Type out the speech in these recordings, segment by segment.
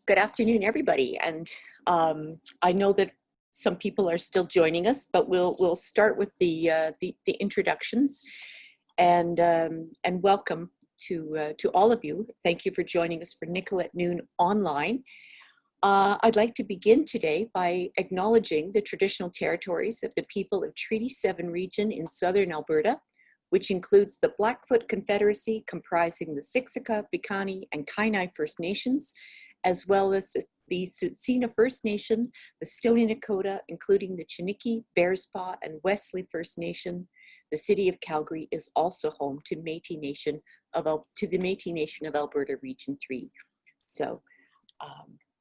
Good afternoon, everybody. And I know that some people are still joining us, but we'll start with the introductions and welcome to all of you. Thank you for joining us for Nickle at Noon online. I'd like to begin today by acknowledging the traditional territories of the people of Treaty 7 region in southern Alberta, which includes the Blackfoot Confederacy comprising the Siksika, Piikani, and Kainai First Nations, as well as the Tsuut'ina First Nation, the Stoney Nakoda, including the Chiniki, Bearspaw, and Wesley First Nation. The city of Calgary is also home to Métis Nation of the Métis Nation of Alberta Region 3. So,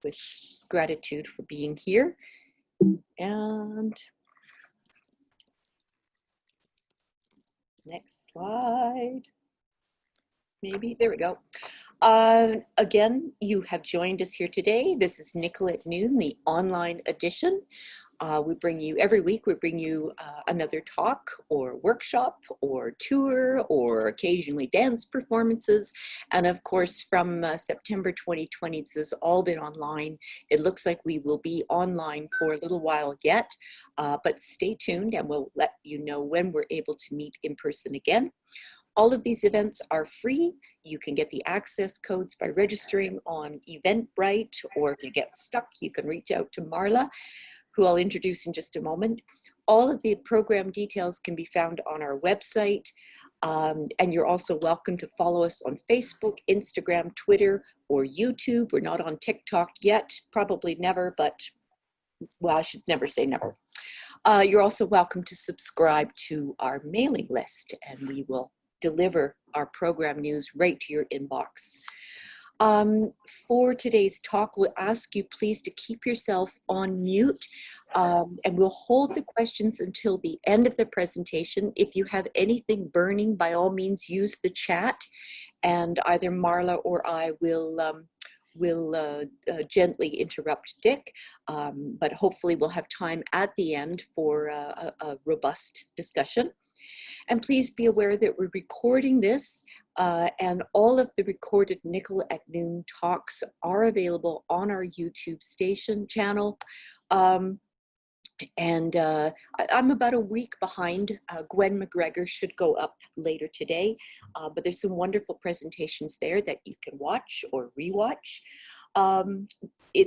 with gratitude for being here. And next slide. Maybe, there we go. Again, you have joined us here today. This is Nickle at Noon, the online edition. We bring you, every week, we bring you another talk or workshop or tour or occasionally dance performances. And of course, from September 2020, this has all been online. It looks like we will be online for a little while yet, but stay tuned and we'll let you know when we're able to meet in person again. All of these events are free. You can get the access codes by registering on Eventbrite, or if you get stuck, you can reach out to Marla, who I'll introduce in just a moment. All of the program details can be found on our website, and you're also welcome to follow us on Facebook, Instagram, Twitter, or YouTube. We're not on TikTok yet, probably never, but, well, I should never say never. You're also welcome to subscribe to our mailing list, and we will deliver our program news right to your inbox. For today's talk, we'll ask you please to keep yourself on mute, and we'll hold the questions until the end of the presentation. If you have anything burning, by all means use the chat, and either Marla or I will gently interrupt Dick, but hopefully we'll have time at the end for a robust discussion. And please be aware that we're recording this, and all of the recorded Nickle at Noon talks are available on our YouTube station channel. I'm about a week behind. Gwen McGregor should go up later today, but there's some wonderful presentations there that you can watch or rewatch.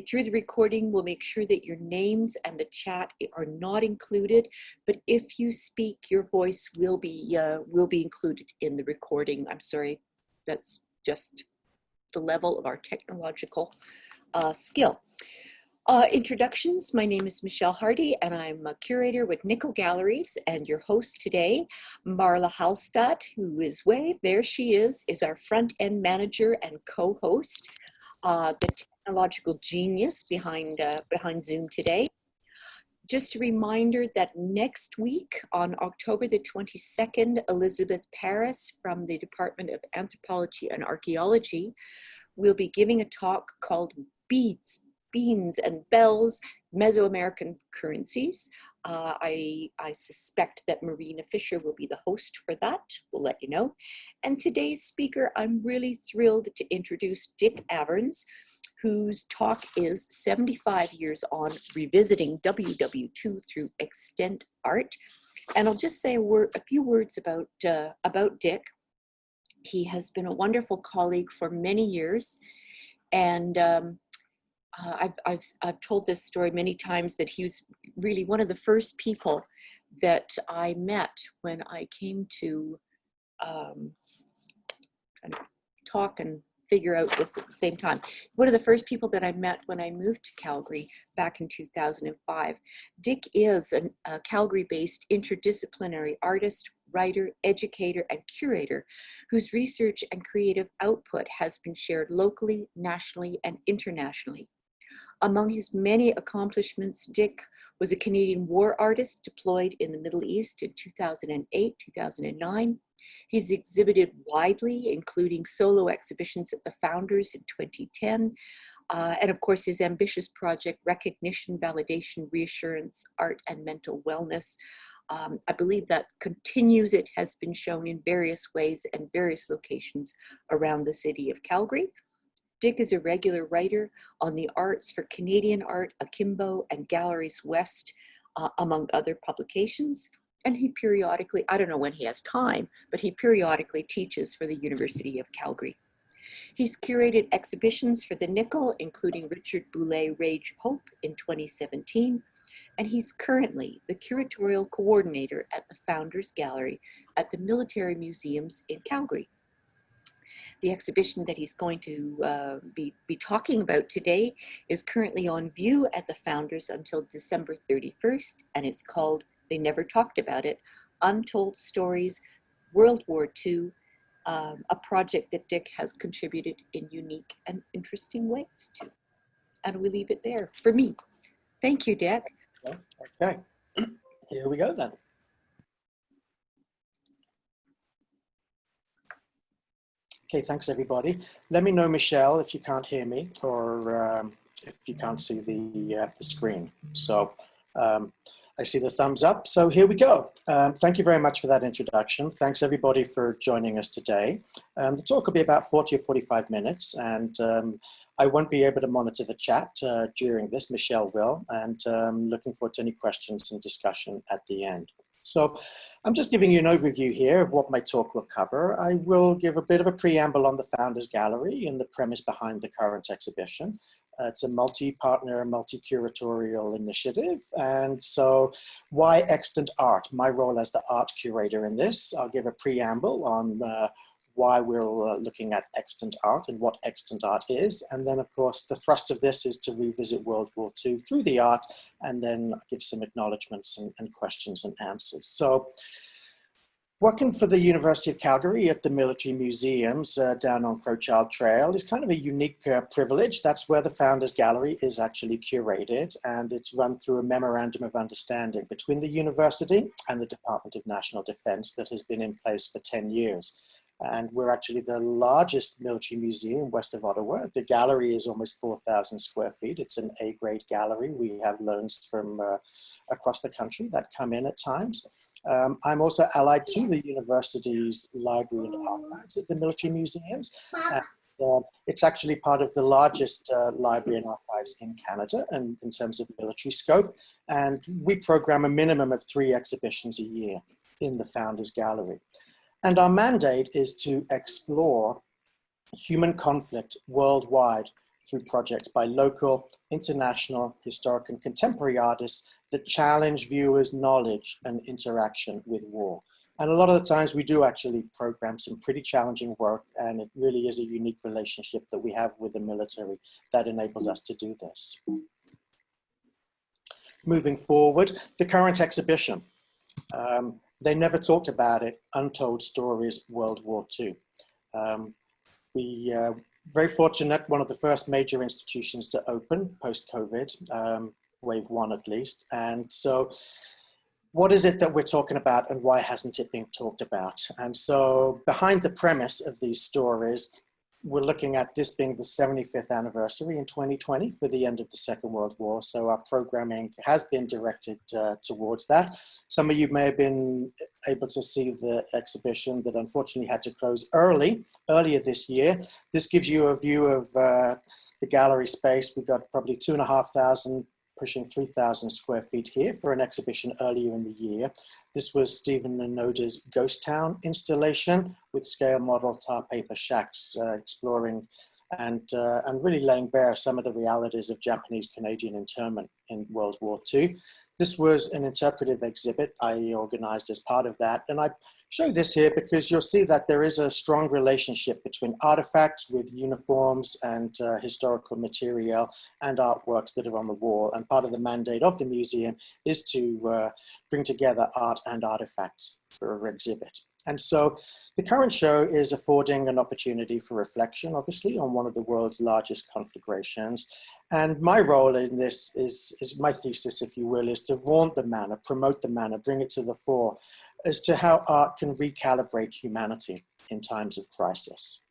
Through the recording, we'll make sure that your names and the chat are not included, but if you speak, your voice will be included in the recording. I'm sorry, that's just the level of our technological skill. Introductions, my name is Michelle Hardy and I'm a curator with Nickle Galleries, and your host today, Marla Hallstatt, who is there she is our front-end manager and co-host, the technological genius behind Zoom today. Just a reminder that next week on October the 22nd, Elizabeth Paris from the Department of Anthropology and Archaeology will be giving a talk called Beads, Beans and Bells, Mesoamerican Currencies. I suspect that Marina Fisher will be the host for that. We'll let you know. And today's speaker, I'm really thrilled to introduce Dick Averns, whose talk is 75 years on revisiting WW II through Extant Art. And I'll just say a few words about Dick. He has been a wonderful colleague for many years, and I've told this story many times that he was really one of the first people that I met when I came to kind of talk and figure out this at the same time. One of the first people that I met when I moved to Calgary back in 2005. Dick is a Calgary-based interdisciplinary artist, writer, educator, and curator whose research and creative output has been shared locally, nationally, and internationally. Among his many accomplishments, Dick was a Canadian war artist deployed in the Middle East in 2008, 2009. He's exhibited widely, including solo exhibitions at the Founders in 2010, and of course his ambitious project, Recognition, Validation, Reassurance, Art and Mental Wellness. I believe that continues. It has been shown in various ways and various locations around the city of Calgary. Dick is a regular writer on the arts for Canadian Art, Akimbo, and Galleries West, among other publications. And he periodically, I don't know when he has time, but he periodically teaches for the University of Calgary. He's curated exhibitions for the Nickle, including Richard Boulez Rage Hope in 2017, and he's currently the curatorial coordinator at the Founders Gallery at the Military Museums in Calgary. The exhibition that he's going to be talking about today is currently on view at the Founders until December 31st, and it's called, they never talked about it, Untold Stories WW II, a project that Dick has contributed in unique and interesting ways to. And we leave it there for me. Thank you, Dick. Okay, here we go then. Okay, thanks everybody. Let me know, Michelle, if you can't hear me or if you can't see the screen. So I see the thumbs up. So here we go. Thank you very much for that introduction. Thanks everybody for joining us today. The talk will be about 40 or 45 minutes, and I won't be able to monitor the chat during this. Michelle will, and looking forward to any questions and discussion at the end. So I'm just giving you an overview here of what my talk will cover. I will give a bit of a preamble on the Founders Gallery and the premise behind the current exhibition. It's a multi-partner, multi-curatorial initiative. And so why Extant Art? My role as the art curator in this. I'll give a preamble on why we're looking at Extant Art and what Extant Art is. And then of course, the thrust of this is to revisit World War II through the art, and then give some acknowledgements and questions and answers. So working for the University of Calgary at the military museums down on Crowchild Trail is kind of a unique privilege. That's where the Founders Gallery is actually curated, and it's run through a memorandum of understanding between the university and the Department of National Defense that has been in place for 10 years. And we're actually the largest military museum west of Ottawa. The gallery is almost 4,000 square feet. It's an A-grade gallery. We have loans from across the country that come in at times. I'm also allied to the university's library and archives at the military museums. It's actually part of the largest library and archives in Canada, and in terms of military scope. And we program a minimum of 3 exhibitions a year in the Founders Gallery. And our mandate is to explore human conflict worldwide through projects by local, international, historic, and contemporary artists that challenge viewers' knowledge and interaction with war. And a lot of the times we do actually program some pretty challenging work, and it really is a unique relationship that we have with the military that enables us to do this. Moving forward, the current exhibition. They never talked about it, Untold Stories World War II. We very fortunate, one of the first major institutions to open post-COVID, wave 1 at least. And so what is it that we're talking about, and why hasn't it been talked about? And so behind the premise of these stories, we're looking at this being the 75th anniversary in 2020 for the end of the Second World War. So our programming has been directed towards that. Some of you may have been able to see the exhibition that unfortunately had to close earlier this year. This gives you a view of the gallery space. We've got probably 2,500, pushing 3,000 square feet here for an exhibition earlier in the year. This was Stephen Noda's Ghost Town installation with scale model tar paper shacks, exploring and really laying bare some of the realities of Japanese-Canadian internment in World War II. This was an interpretive exhibit I organized as part of that, and I show this here because you'll see that there is a strong relationship between artifacts with uniforms and historical material and artworks that are on the wall. And part of the mandate of the museum is to bring together art and artifacts for an exhibit. And so the current show is affording an opportunity for reflection, obviously, on one of the world's largest conflagrations. And my role in this is my thesis, if you will, is to vaunt the manner, promote the manner, bring it to the fore as to how art can recalibrate humanity in times of crisis.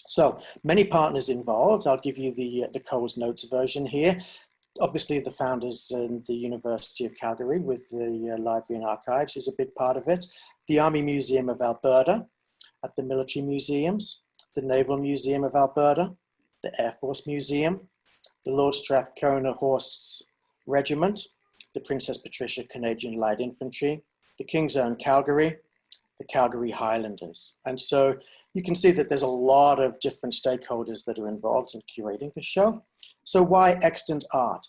So many partners involved. I'll give you the Coles Notes version here. Obviously, the founders and the University of Calgary with the Library and Archives is a big part of it. The Army Museum of Alberta at the Military Museums, the Naval Museum of Alberta, the Air Force Museum, the Lord Strathcona Horse Regiment, the Princess Patricia Canadian Light Infantry, the King's Own Calgary, the Calgary Highlanders. And so you can see that there's a lot of different stakeholders that are involved in curating the show. So why Extant Art?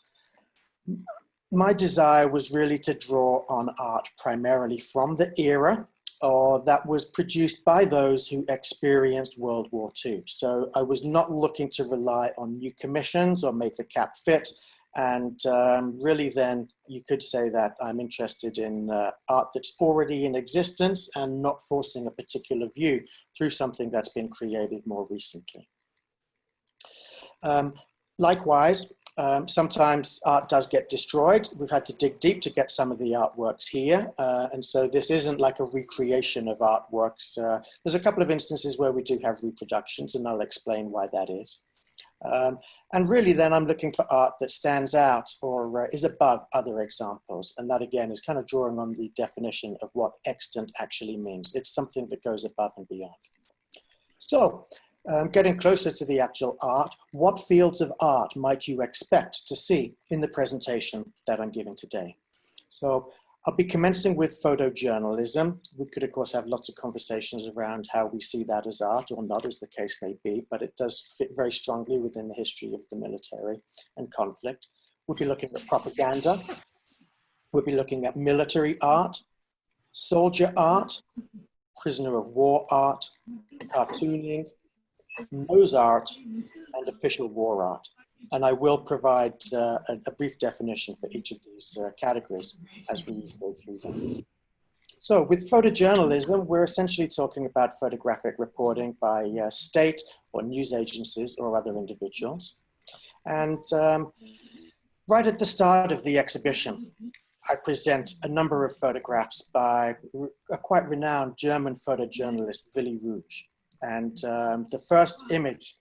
My desire was really to draw on art primarily from the era or that was produced by those who experienced World War II. So I was not looking to rely on new commissions or make the cap fit. And really then you could say that I'm interested in art that's already in existence and not forcing a particular view through something that's been created more recently. Likewise, sometimes art does get destroyed. We've had to dig deep to get some of the artworks here. And so this isn't like a recreation of artworks. There's a couple of instances where we do have reproductions, and I'll explain why that is. And really then I'm looking for art that stands out or is above other examples. And that again is kind of drawing on the definition of what extant actually means. It's something that goes above and beyond. So getting closer to the actual art, what fields of art might you expect to see in the presentation that I'm giving today? So I'll be commencing with photojournalism. We could, of course, have lots of conversations around how we see that as art or not, as the case may be, but it does fit very strongly within the history of the military and conflict. We'll be looking at propaganda. We'll be looking at military art, soldier art, prisoner of war art, cartooning, nose art, and official war art. And I will provide a brief definition for each of these categories as we go through them. So with photojournalism, we're essentially talking about photographic reporting by state or news agencies or other individuals. And right at the start of the exhibition, I present a number of photographs by a quite renowned German photojournalist, Willy Rouge. And the first image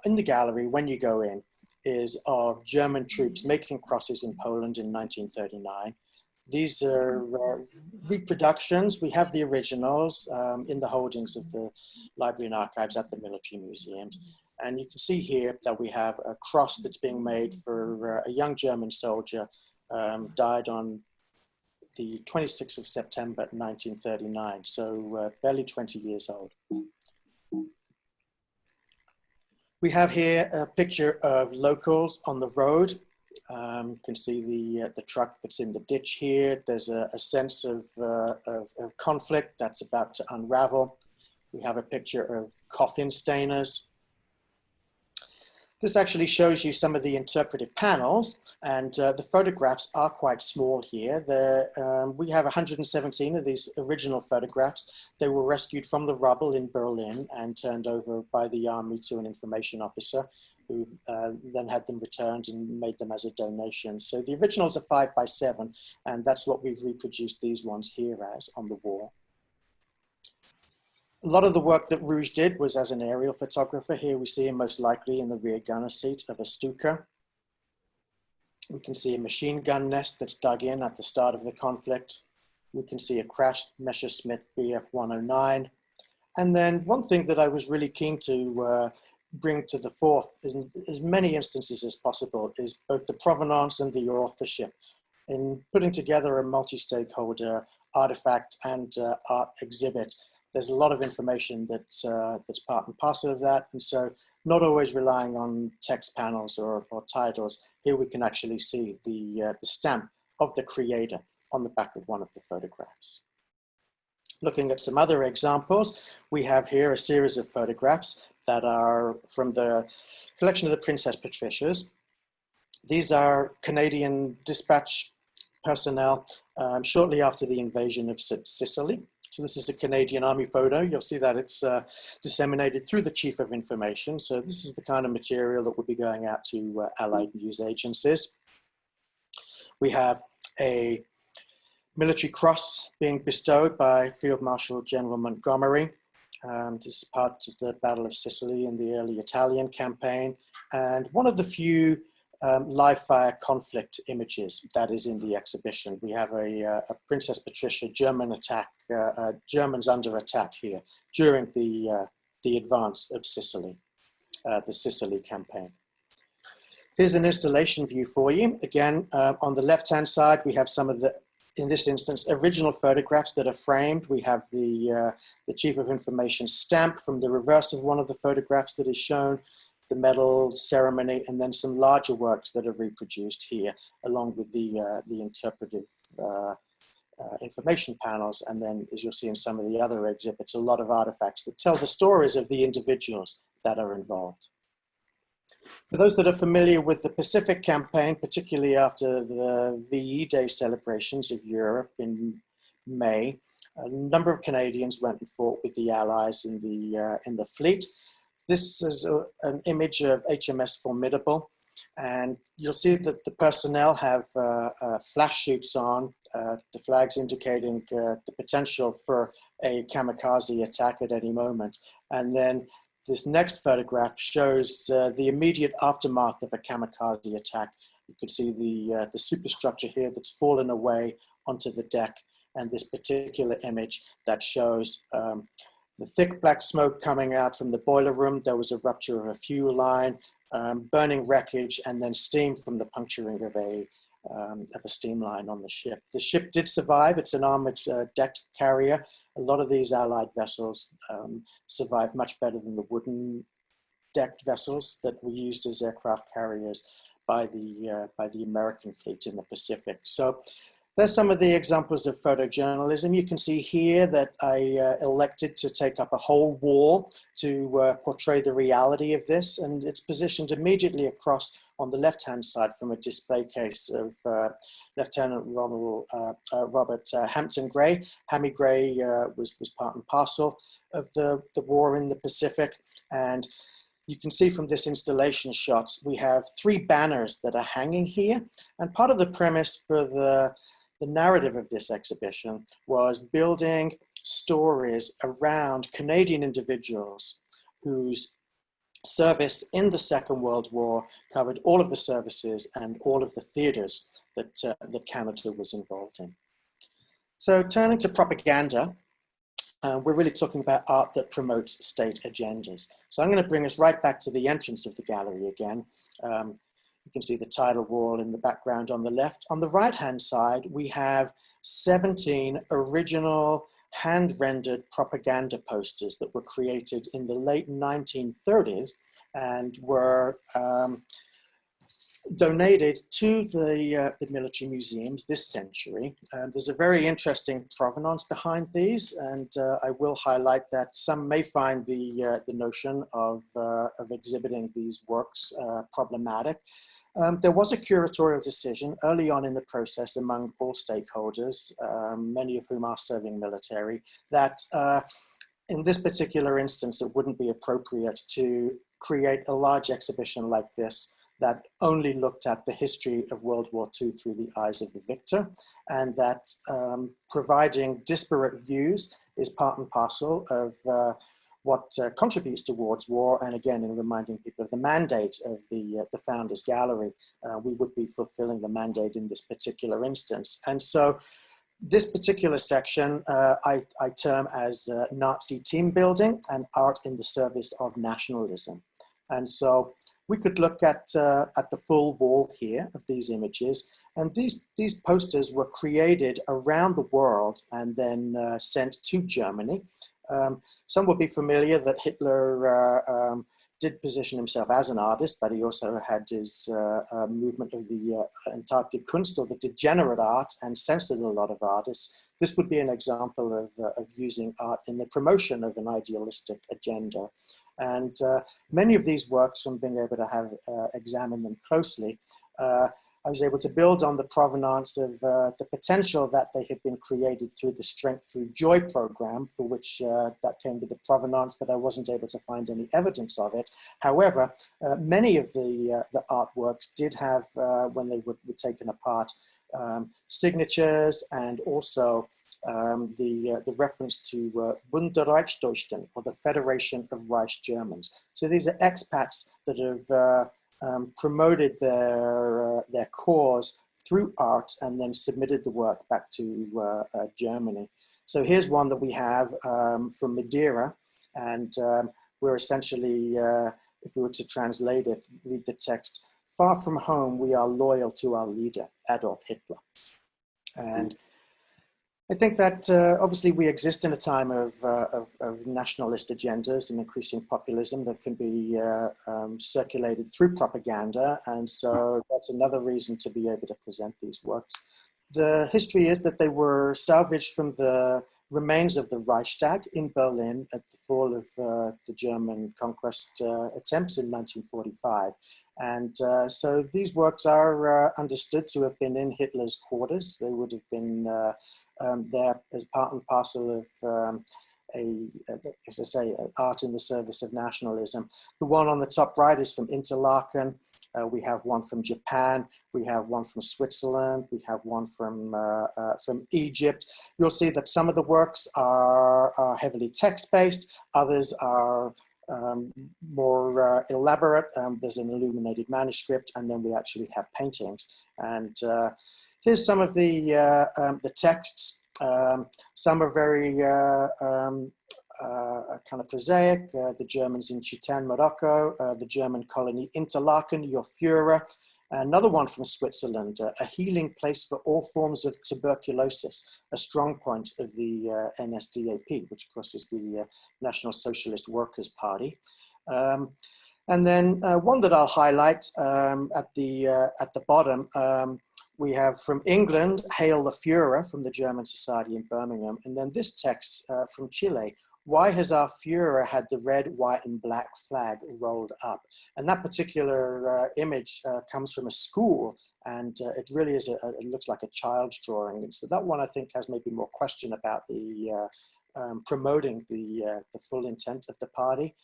in the gallery when you go in is of German troops making crosses in Poland in 1939. These are reproductions. We have the originals in the holdings of the Library and Archives at the military museums. And you can see here that we have a cross that's being made for a young German soldier, died on the 26th of September 1939, so barely 20 years old. We have here a picture of locals on the road. You can see the truck that's in the ditch here. There's a sense of conflict that's about to unravel. We have a picture of coffin stainers. This actually shows you some of the interpretive panels, and the photographs are quite small here. We have 117 of these original photographs. They were rescued from the rubble in Berlin and turned over by the army to an information officer who then had them returned and made them as a donation. So the originals are 5 by 7, and that's what we've reproduced these ones here as on the wall. A lot of the work that Rouge did was as an aerial photographer. Here we see him most likely in the rear gunner seat of a Stuka. We can see a machine gun nest that's dug in at the start of the conflict. We can see a crashed Messerschmitt Bf 109. And then one thing that I was really keen to bring to the forth in as many instances as possible is both the provenance and the authorship. In putting together a multi-stakeholder artifact and art exhibit, there's a lot of information that's part and parcel of that. And so not always relying on text panels or titles, here we can actually see the stamp of the creator on the back of one of the photographs. Looking at some other examples, we have here a series of photographs that are from the collection of the Princess Patricias. These are Canadian dispatch personnel shortly after the invasion of Sicily. So this is a Canadian Army photo. You'll see that it's disseminated through the Chief of Information. So this is the kind of material that would be going out to Allied news agencies. We have a military cross being bestowed by Field Marshal General Montgomery. This is part of the Battle of Sicily in the early Italian campaign. And one of the few live fire conflict images that is in the exhibition. We have a Princess Patricia German attack, Germans under attack here during the advance of Sicily. the Sicily campaign. Here's an installation view for you. Again, on the left-hand side, we have some of the, in this instance, original photographs that are framed. We have the Chief of Information stamp from the reverse of one of the photographs that is shown, the medal ceremony, and then some larger works that are reproduced here, along with the interpretive information panels. And then, as you'll see in some of the other exhibits, a lot of artifacts that tell the stories of the individuals that are involved. For those that are familiar with the Pacific campaign, particularly after the VE Day celebrations of Europe in May, a number of Canadians went and fought with the Allies in the fleet. This is an image of HMS Formidable, and you'll see that the personnel have flash shoots on, the flags indicating the potential for a kamikaze attack at any moment. And then this next photograph shows the immediate aftermath of a kamikaze attack. You can see the superstructure here that's fallen away onto the deck, and this particular image that shows the thick black smoke coming out from the boiler room. There was a rupture of a fuel line, burning wreckage, and then steam from the puncturing of a steam line on the ship. The ship did survive. It's an armored decked carrier. A lot of these Allied vessels survived much better than the wooden decked vessels that were used as aircraft carriers by the American fleet in the Pacific. So there's some of the examples of photojournalism. You can see here that I elected to take up a whole wall to portray the reality of this, and it's positioned immediately across on the left-hand side from a display case of Lieutenant Robert Hampton Gray. Hammy Gray was part and parcel of the war in the Pacific, and you can see from this installation shot, we have 3 banners that are hanging here, and part of the premise for the narrative of this exhibition was building stories around Canadian individuals whose service in the Second World War covered all of the services and all of the theaters that Canada was involved in. So turning to propaganda, we're really talking about art that promotes state agendas. So I'm going to bring us right back to the entrance of the gallery again. You can see the title wall in the background on the left. On the right-hand side, we have 17 original hand-rendered propaganda posters that were created in the late 1930s and were donated to the military museums this century. There's a very interesting provenance behind these, and I will highlight that some may find the notion of exhibiting these works problematic. There was a curatorial decision early on in the process among all stakeholders, many of whom are serving military, that in this particular instance, it wouldn't be appropriate to create a large exhibition like this that only looked at the history of World War II through the eyes of the victor, and that providing disparate views is part and parcel of what contributes towards war. And again, in reminding people of the mandate of the Founders Gallery, we would be fulfilling the mandate in this particular instance. And so this particular section I term as Nazi team building and art in the service of nationalism. And so we could look at the full wall here of these images, and these posters were created around the world and then sent to Germany. Some will be familiar that Hitler did position himself as an artist, but he also had his movement of the Antarctic Kunst, or the degenerate art, and censored a lot of artists. This would be an example of using art in the promotion of an idealistic agenda. And many of these works, from being able to have examined them closely, I was able to build on the provenance of the potential that they had been created through the Strength Through Joy program, for which that came with the provenance, but I wasn't able to find any evidence of it. However, many of the artworks did have, when they were taken apart, signatures, and also the reference to Bund der Reichsdeutschen, or the Federation of Reich Germans. So these are expats that have promoted their cause through art and then submitted the work back to Germany. So here's one that we have from Madeira, and we're essentially if we were to translate it, read the text, "Far from home, we are loyal to our leader, Adolf Hitler." And I think that obviously we exist in a time of nationalist agendas and increasing populism that can be circulated through propaganda. And so that's another reason to be able to present these works. The history is that they were salvaged from the remains of the Reichstag in Berlin at the fall of the German conquest attempts in 1945. And so these works are understood to have been in Hitler's quarters. They would have been there as part and parcel of as I say, art in the service of nationalism. The one on the top right is from Interlaken. We have one from Japan. We have one from Switzerland. We have one from Egypt. You'll see that some of the works are heavily text-based. Others are more elaborate. There's an illuminated manuscript, and then we actually have paintings. And here's some of the texts. Some are very kind of prosaic. The Germans in Chitan, Morocco, the German colony Interlaken, Your Führer. Another one from Switzerland, a healing place for all forms of tuberculosis, a strong point of the NSDAP, which of course is the National Socialist Workers' Party. And then one that I'll highlight at the bottom, we have from England, Hail the Führer from the German Society in Birmingham. And then this text from Chile, why has our Führer had the red, white, and black flag rolled up? And that particular image comes from a school, and it really is, it looks like a child's drawing. And so that one, I think, has maybe more question about the promoting the full intent of the party.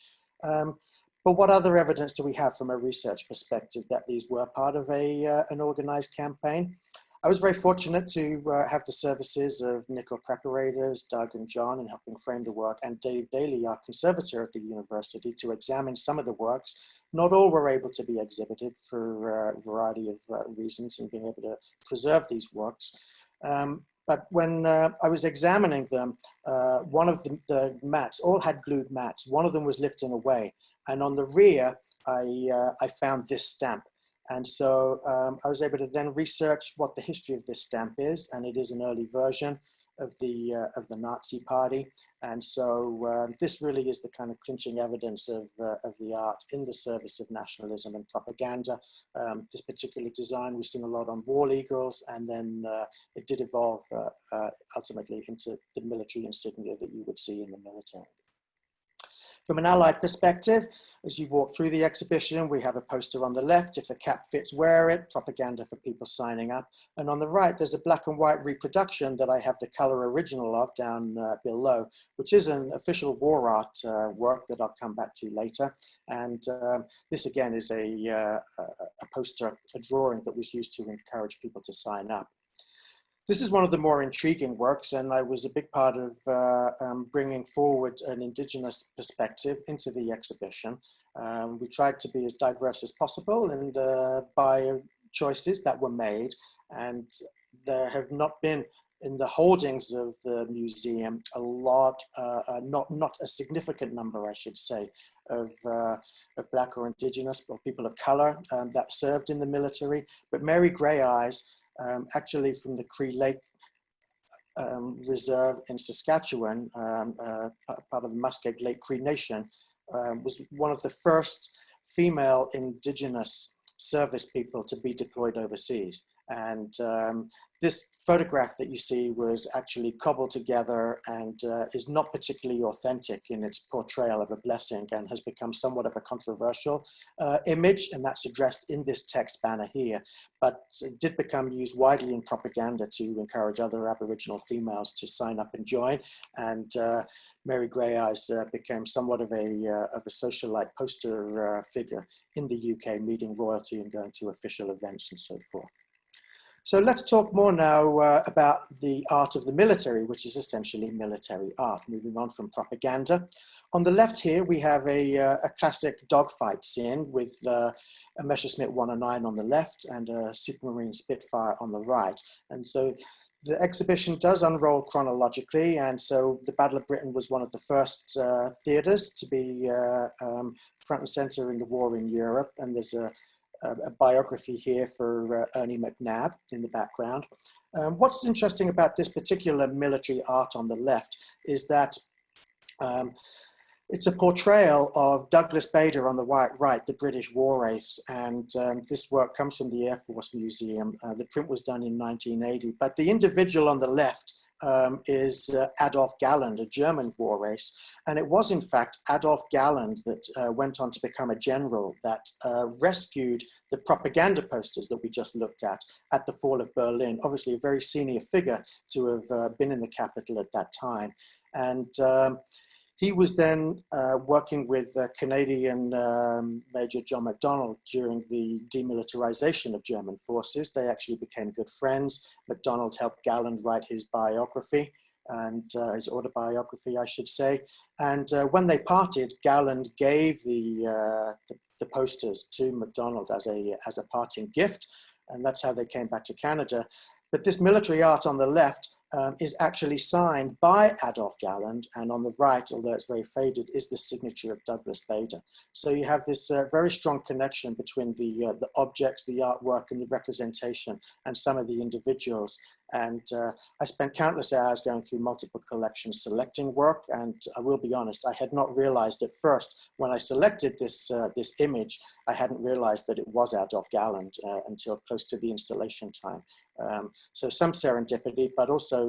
But what other evidence do we have from a research perspective that these were part of an organized campaign? I was very fortunate to have the services of Nickle preparators, Doug and John, in helping frame the work, and Dave Daly, our conservator at the university, to examine some of the works. Not all were able to be exhibited for a variety of reasons in being able to preserve these works. But when I was examining them, one of the mats, all had glued mats. One of them was lifting away. And on the rear, I found this stamp. And so I was able to then research what the history of this stamp is, and it is an early version of the Nazi Party. And so this really is the kind of clinching evidence of the art in the service of nationalism and propaganda. This particular design was seen a lot on war eagles, and then it did evolve ultimately into the military insignia that you would see in the military. From an Allied perspective, as you walk through the exhibition, we have a poster on the left, if the cap fits, wear it, propaganda for people signing up. And on the right, there's a black and white reproduction that I have the color original of down below, which is an official war art work that I'll come back to later. And this again is a poster, a drawing that was used to encourage people to sign up. This is one of the more intriguing works, and I was a big part of bringing forward an Indigenous perspective into the exhibition. We tried to be as diverse as possible and by choices that were made, and there have not been in the holdings of the museum a lot, not a significant number, I should say, of Black or Indigenous or people of color that served in the military, but Mary Grey Eyes, actually from the Cree Lake Reserve in Saskatchewan, part of the Muskeg Lake Cree Nation, was one of the first female Indigenous service people to be deployed overseas. And this photograph that you see was actually cobbled together and is not particularly authentic in its portrayal of a blessing, and has become somewhat of a controversial image, and that's addressed in this text banner here. But it did become used widely in propaganda to encourage other Aboriginal females to sign up and join. And Mary Grey Eyes became somewhat of a socialite poster figure in the UK, meeting royalty and going to official events and so forth. So let's talk more now about the art of the military, which is essentially military art, moving on from propaganda. On the left here, we have a classic dogfight scene with a Messerschmitt 109 on the left and a Supermarine Spitfire on the right. And so The exhibition does unroll chronologically, and so the Battle of Britain was one of the first theatres to be front and centre in the war in Europe, and there's a biography here for Ernie McNabb in the background. What's interesting about this particular military art on the left is that it's a portrayal of Douglas Bader on the right, the British war ace, and this work comes from the Air Force Museum. The print was done in 1980, but the individual on the left is Adolf Galland, a German war ace, and it was in fact Adolf Galland that went on to become a general that rescued the propaganda posters that we just looked at the fall of Berlin. Obviously a very senior figure to have been in the capital at that time, and he was then working with Canadian Major John MacDonald during the demilitarization of German forces. They actually became good friends. MacDonald helped Galland write his biography, and his autobiography, I should say. And when they parted, Galland gave the posters to MacDonald as a parting gift, and that's how they came back to Canada. But this military art on the left is actually signed by Adolf Galland, and on the right, although it's very faded, is the signature of Douglas Bader. So you have this very strong connection between the objects, the artwork, and the representation, and some of the individuals. And I spent countless hours going through multiple collections selecting work, and I will be honest, I had not realized at first when I selected this image, I hadn't realized that it was Adolf Galland until close to the installation time. So some serendipity, but also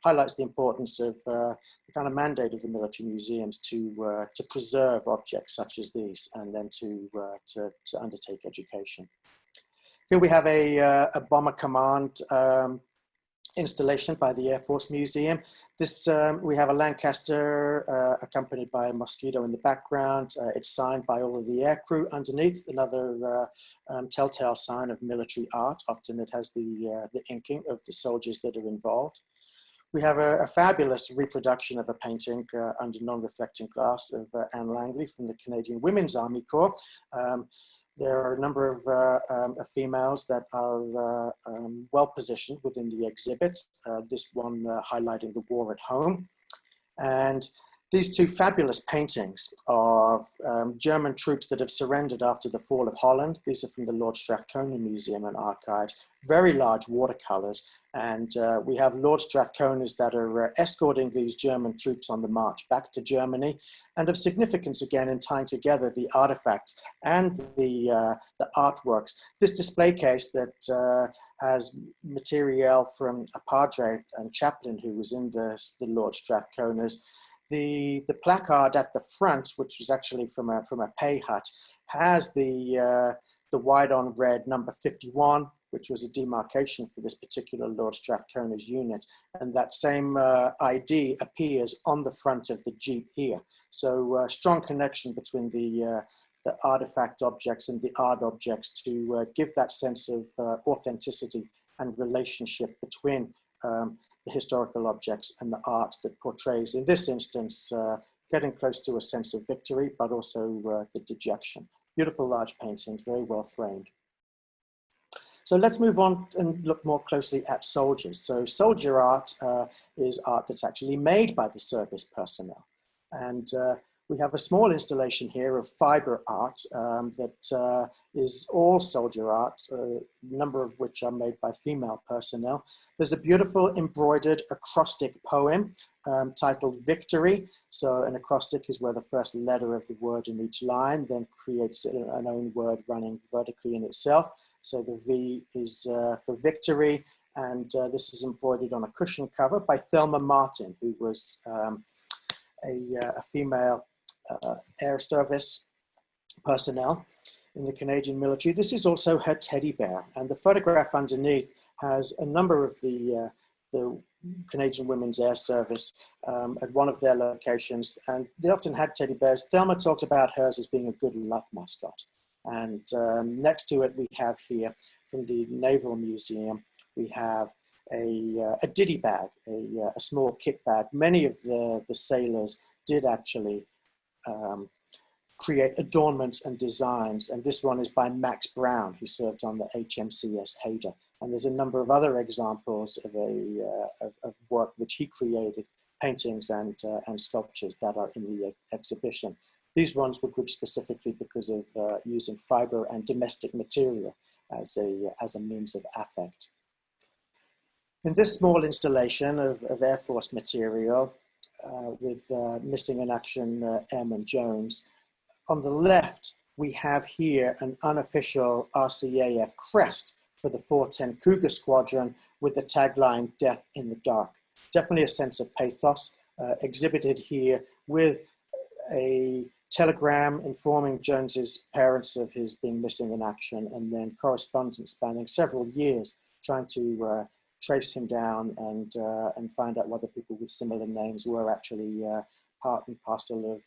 highlights the importance of the kind of mandate of the military museums to preserve objects such as these, and then to undertake education. Here we have a Bomber Command installation by the Air Force Museum. This, we have a Lancaster accompanied by a Mosquito in the background. It's signed by all of the aircrew underneath, another telltale sign of military art. Often it has the inking of the soldiers that are involved. We have a fabulous reproduction of a painting under non-reflecting glass of Anne Langley from the Canadian Women's Army Corps. There are a number of females that are well positioned within the exhibit, this one highlighting the war at home. And these two fabulous paintings of German troops that have surrendered after the fall of Holland. These are from the Lord Strathcona Museum and Archives, very large watercolors. And we have Lord Strathconas that are escorting these German troops on the march back to Germany. And of significance again in tying together the artifacts and the artworks. This display case that has material from a padre and chaplain who was in the Lord Strathconas. The placard at the front, which was actually from a pay hut, has the white on red number 51, which was a demarcation for this particular Lord Strathcona's unit. And that same ID appears on the front of the Jeep here. So strong connection between the artifact objects and the art objects to give that sense of authenticity and relationship between the historical objects and the art that portrays, in this instance, getting close to a sense of victory, but also the dejection. Beautiful large paintings, very well framed. So let's move on and look more closely at soldiers. So soldier art is art that's actually made by the service personnel. And we have a small installation here of fiber art that is all soldier art, a number of which are made by female personnel. There's a beautiful embroidered acrostic poem titled Victory. So an acrostic is where the first letter of the word in each line then creates an own word running vertically in itself. So the V is for victory, and this is embroidered on a cushion cover by Thelma Martin, who was a female air service personnel in the Canadian military. This is also her teddy bear, and the photograph underneath has a number of the Canadian Women's Air Service at one of their locations, and they often had teddy bears. Thelma talked about hers as being a good luck mascot. And next to it, we have here from the Naval Museum, we have a ditty bag, a small kit bag. Many of the sailors did actually create adornments and designs. And this one is by Max Brown, who served on the HMCS Hader. And there's a number of other examples of work which he created, paintings and sculptures that are in the exhibition. These ones were grouped specifically because of using fiber and domestic material as a means of affect. In this small installation of Air Force material with Missing in Action M and Jones, on the left we have here an unofficial RCAF crest for the 410 Cougar Squadron with the tagline "Death in the Dark." Definitely a sense of pathos, exhibited here with a telegram informing Jones's parents of his being missing in action, and then correspondence spanning several years trying to trace him down and find out whether people with similar names were actually part and parcel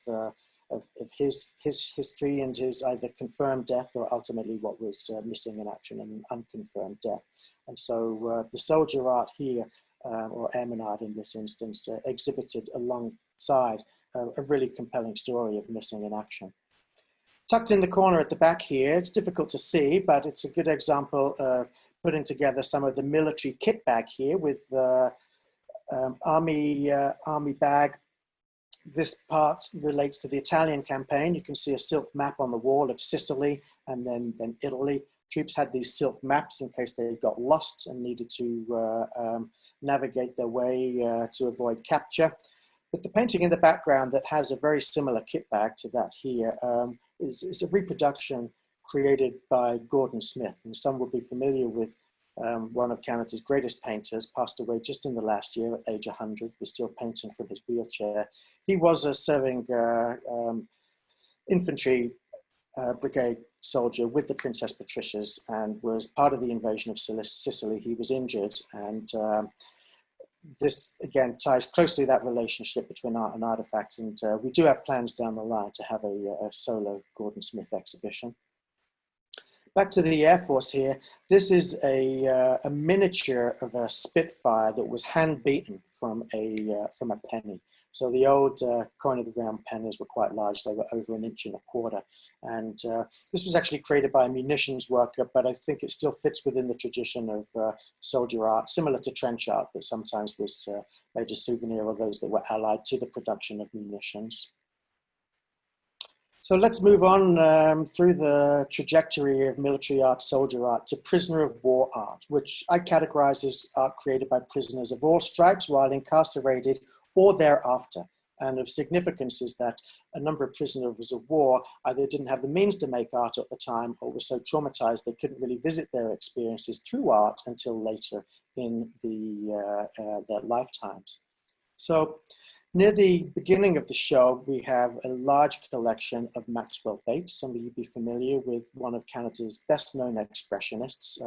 of his history and his either confirmed death or ultimately what was missing in action and unconfirmed death. And so the soldier art here, or airman art in this instance, exhibited alongside a really compelling story of missing in action. Tucked in the corner at the back here, it's difficult to see, but it's a good example of putting together some of the military kit bag here with army bag. This part relates to the Italian campaign. You can see a silk map on the wall of Sicily and then Italy. Troops had these silk maps in case they got lost and needed to navigate their way to avoid capture. But the painting in the background that has a very similar kit bag to that here is a reproduction created by Gordon Smith. And some will be familiar with one of Canada's greatest painters, passed away just in the last year at age 100, was still painting from his wheelchair. He was a serving infantry brigade soldier with the Princess Patricias and was part of the invasion of Sicily. He was injured, and this again ties closely that relationship between art and artifacts, and we do have plans down the line to have a solo Gordon Smith exhibition. Back to the Air Force here. This is a miniature of a Spitfire that was hand beaten from a penny. So the old coin of the realm pennies were quite large. They were over 1.25 inches. And this was actually created by a munitions worker, but I think it still fits within the tradition of soldier art, similar to trench art that sometimes was made a souvenir of those that were allied to the production of munitions. So let's move on through the trajectory of military art, soldier art, to prisoner of war art, which I categorize as art created by prisoners of all stripes while incarcerated or thereafter. And of significance is that a number of prisoners of war either didn't have the means to make art at the time or were so traumatized they couldn't really visit their experiences through art until later in their lifetimes. So near the beginning of the show, we have a large collection of Maxwell Bates. Some of you will be familiar with one of Canada's best-known expressionists.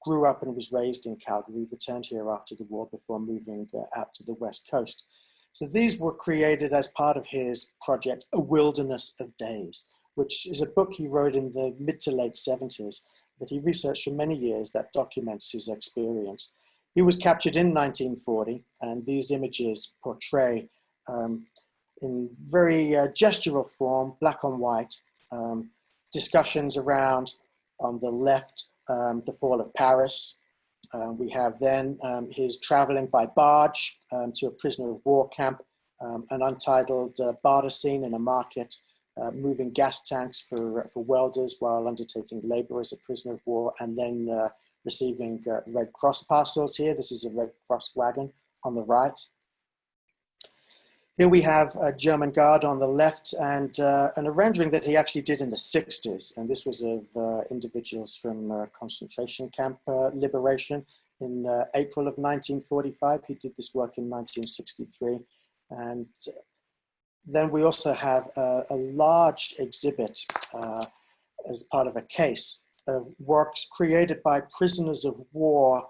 Grew up and was raised in Calgary, returned here after the war before moving out to the West Coast. So these were created as part of his project, A Wilderness of Days, which is a book he wrote in the mid to late 70s that he researched for many years that documents his experience. He was captured in 1940, and these images portray in very gestural form, black on white, discussions around, on the left, the fall of Paris. We have then his traveling by barge to a prisoner of war camp, an untitled barter scene in a market, moving gas tanks for welders while undertaking labor as a prisoner of war, and then receiving Red Cross parcels here. This is a Red Cross wagon on the right. Here we have a German guard on the left and a rendering that he actually did in the 60s. And this was of individuals from concentration camp liberation in April of 1945. He did this work in 1963. And then we also have a large exhibit as part of a case of works created by prisoners of war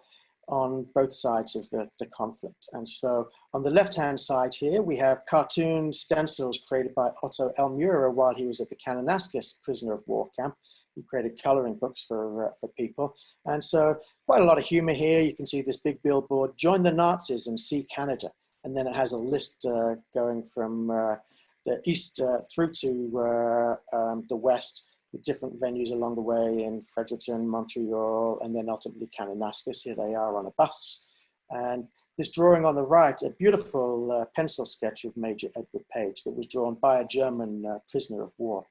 on both sides of the conflict. And so on the left-hand side here, we have cartoon stencils created by Otto Elmura while he was at the Kananaskis prisoner of war camp. He created coloring books for people. And so quite a lot of humor here. You can see this big billboard, join the Nazis and see Canada. And then it has a list going from the east through to the west, with different venues along the way in Fredericton, Montreal, and then ultimately Kananaskis. Here they are on a bus. And this drawing on the right, a beautiful pencil sketch of Major Edward Page that was drawn by a German prisoner of war.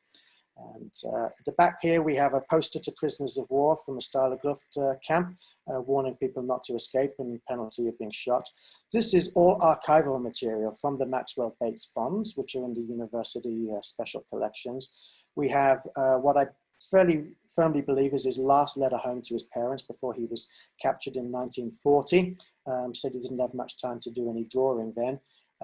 And at the back here, we have a poster to prisoners of war from a Stalag Luft camp, warning people not to escape and penalty of being shot. This is all archival material from the Maxwell Bates funds, which are in the university special collections. We have what I fairly firmly believe is his last letter home to his parents before he was captured in 1940. Said he didn't have much time to do any drawing then.